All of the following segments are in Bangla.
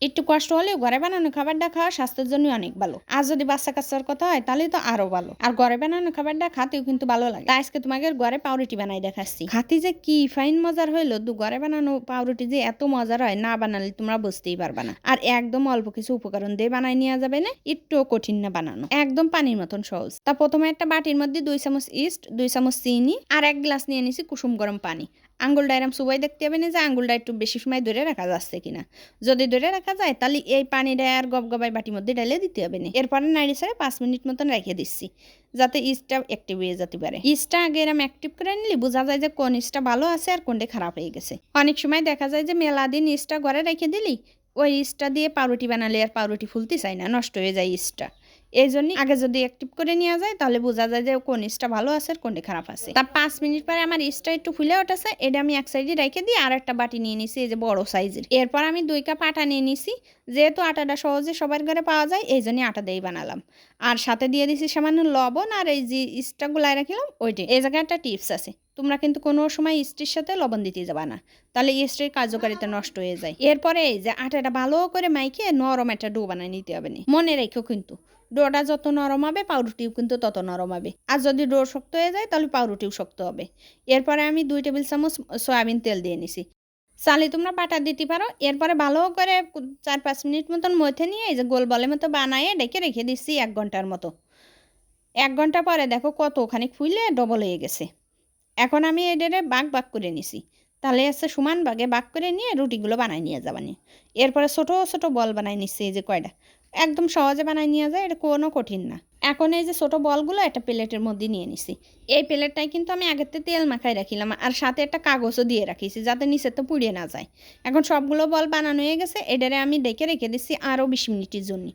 একটু কষ্ট হলেও ঘরে বানানো খাবারটা খাওয়া স্বাস্থ্যের জন্য অনেক ভালো। আর যদি বাচ্চা কাচ্চার কথা হয় তাহলে তো আরো ভালো। আর ঘরে বানানো খাবারটা খাতেও কিন্তু ভালো লাগে। তাই আজকে তোমাকে ঘরে পাউরুটি বানাই দেখাচ্ছি। খাতি যে কি ফাইন মজার হইলো, ঘরে বানানো পাউরুটি যে এত মজার হয় না বানালে তোমরা বুঝতেই পারবা না। আর একদম অল্প কিছু উপকরণ দিয়ে বানাই নেওয়া যাবে না, একটু কঠিন না বানানো, একদম পানির মতন সহজ। তা প্রথমে একটা বাটির মধ্যে 2 চামচ ইস্ট, 2 চামচ চিনি আর 1 গ্লাস নিয়ে নিছি কুসুম গরম পানি। আঙ্গুলটা এরম চুবাই দেখতে হবে না যে আঙ্গুলটা একটু বেশি সময় ধরে রাখা যাচ্ছে কিনা। যদি ধরে রাখা যায় তাহলে এই পানিটা আর গবগবাই বাটির মধ্যে ঢেলে দিতে হবে না। এরপরে নাড়ি ছেড়ে 5 মিনিট মতন রেখে দিচ্ছি যাতে ইস্টটা অ্যাক্টিভ হয়ে যেতে পারে। ইস্টটা আগে এরম অ্যাক্টিভ করে নিলে বোঝা যায় যে কোন ইস্টটা ভালো আছে আর কোনটা খারাপ হয়ে গেছে। অনেক সময় দেখা যায় যে মেলা দিন ইস্টটা ঘরে রেখে দিলি ওই ইস্টটা দিয়ে পাউরুটি বানালে আর পাউরুটি ফুলতে চায় না, নষ্ট হয়ে যায় ইস্টটা। এই জন্য আগে যদি অ্যাক্টিভ করে নেওয়া যায় তাহলে বোঝা যায় যে কোন ইস্টটা ভালো আছে আর কোনটা খারাপ আছে। তার 5 মিনিট পরে আমার ইস্টটা একটু ফুলে উঠেছে, এটা আমি এক সাইডে রেখে দিয়ে আর একটা বাটি নিয়ে নিছি, এই যে বড় সাইজের। এরপর আমি 2 কাপ আটা নিয়ে নিছি, যেহেতু আটাটা সহজে সবার ঘরে পাওয়া যায় এই জন্য আটা দিয়েই বানালাম। আর সাথে দিয়ে দিছি সামান্য লবণ আর এই যে ইস্টটা গুলাই রাখিলাম ওইটা। এই জায়গায় একটা টিপস আছে, তোমরা কিন্তু কোনো সময় ইস্টের সাথে লবণ দিতে যাবা না, তাহলে ইস্টের কার্যকারিতা নষ্ট হয়ে যায়। এরপরে এই যে আটাটা ভালো করে মাইকে নরম একটা ডো বানিয়ে নিতে হবে না। মনে রেখো কিন্তু ডোটা যত নরম হবে পাউরুটিও কিন্তু তত নরম হবে। আর যদি ডো শক্ত হয়ে যায় তাহলে পাউরুটিও শক্ত হবে। এরপরে আমি 2 টেবিল চামচ সয়াবিন তেল দিয়ে নিছি, চালে তোমরা বাটার দিতে পারো। এরপরে ভালো করে 4-5 মিনিট মতন মথে নিয়ে এই যে গোল বলের মতো বানায়ে ডেকে রেখে দিচ্ছি 1 ঘন্টার মতো। 1 ঘন্টা পরে দেখো কতখানি ফুলে ডবল হয়ে গেছে। এখন আমি এটারে বাগ বাগ করে নিছি, তাহলে হচ্ছে সমান ভাগে বাগ করে নিয়ে রুটিগুলো বানাই নিয়ে যাবানি। এরপরে ছোট ছোট বল বানাই নিচ্ছি, এই যে কয়টা একদম সহজে বানাই নিয়ে যায়, এটা কোনো কঠিন না। এখন এই যে ছোট বলগুলো একটা প্লেটের মধ্যে নিয়ে নিছি। এই প্লেটটাই কিন্তু আমি আগের থেকে তেল মাখাই রাখিলাম আর সাথে একটা কাগজও দিয়ে রাখিছি যাতে নিচে তো পুড়িয়ে না যায়। এখন সবগুলো বল বানানো হয়ে গেছে, এটারে আমি ডেকে রেখে দিচ্ছি আরও 20 মিনিটের জন্য।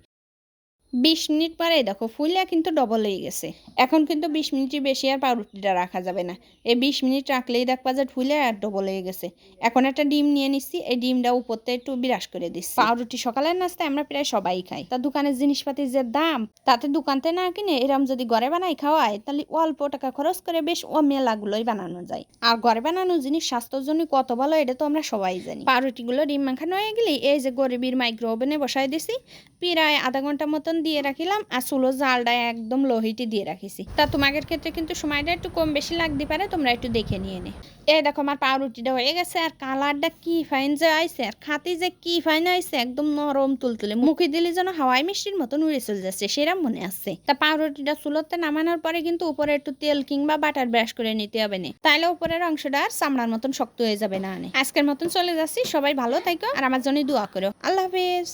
20 মিনিট পরে দেখো ফুলটা কিন্তু ডবল হয়ে গেছে। এখন কিন্তু 20 মিনিটের বেশি আর পাউরুটিটা রাখা যাবে না, এই 20 মিনিট রাখলেই দেখবা যে ফুলে আর ডবল হয়ে গেছে। এখন একটা ডিম নিয়ে নিচ্ছি, এই ডিমটা উপরতে একটু বিরাস করে দিচ্ছি। পাউরুটি সকালের নাস্তায় আমরা প্রায় সবাই খাই, তা দোকানের জিনিসপাতির যে দাম তাতে দোকানতে না কিনে এরম যদি ঘরে বানাই খাওয়ায় তাহলে অল্প টাকা খরচ করে বেশ ও মেলাগুলোই বানানো যায়। আর ঘরে বানানো জিনিস স্বাস্থ্যের জন্য কত ভালো এটা তো আমরা সবাই জানি। পাউরুটিগুলো ডিম মাখানো হয়ে গেলে এই যে গরিবের মাইক্রো ওভেনে বসাই দিছি, প্রায় আধা ঘন্টা মতন দিয়ে রাখিলাম আর চুলো জালটা একদম লো হিটে দিয়ে রাখিছি। তা তোমাদের ক্ষেত্রে কিন্তু সময়টা একটু কম বেশি লাগতে পারে, তোমরা একটু দেখে নিয়ে নে। এই দেখো আমার পাউরুটিটা হয়ে গেছে আর কালারটা কি ফাইন যে আইছে আর খাতে যে কি ফাইন আইছে, একদম নরম তুলতুলে, মুখে দিলে যেন হাওয়াই মিষ্টির মতন উড়ে চলে যাচ্ছে সেরকম মনে আসছে। তা পাউরুটিটা চুলোতে নামানোর পরে কিন্তু উপরে একটু তেল কিংবা বাটার ব্রাশ করে নিতে হবে না, তাইলে উপরের অংশটা আর চামড়ার মতন শক্ত হয়ে যাবে না। আজকের মতন চলে যাচ্ছি, সবাই ভালো থাকো আর আমার জন্য দোয়া করো। আল্লাহ হাফেজ।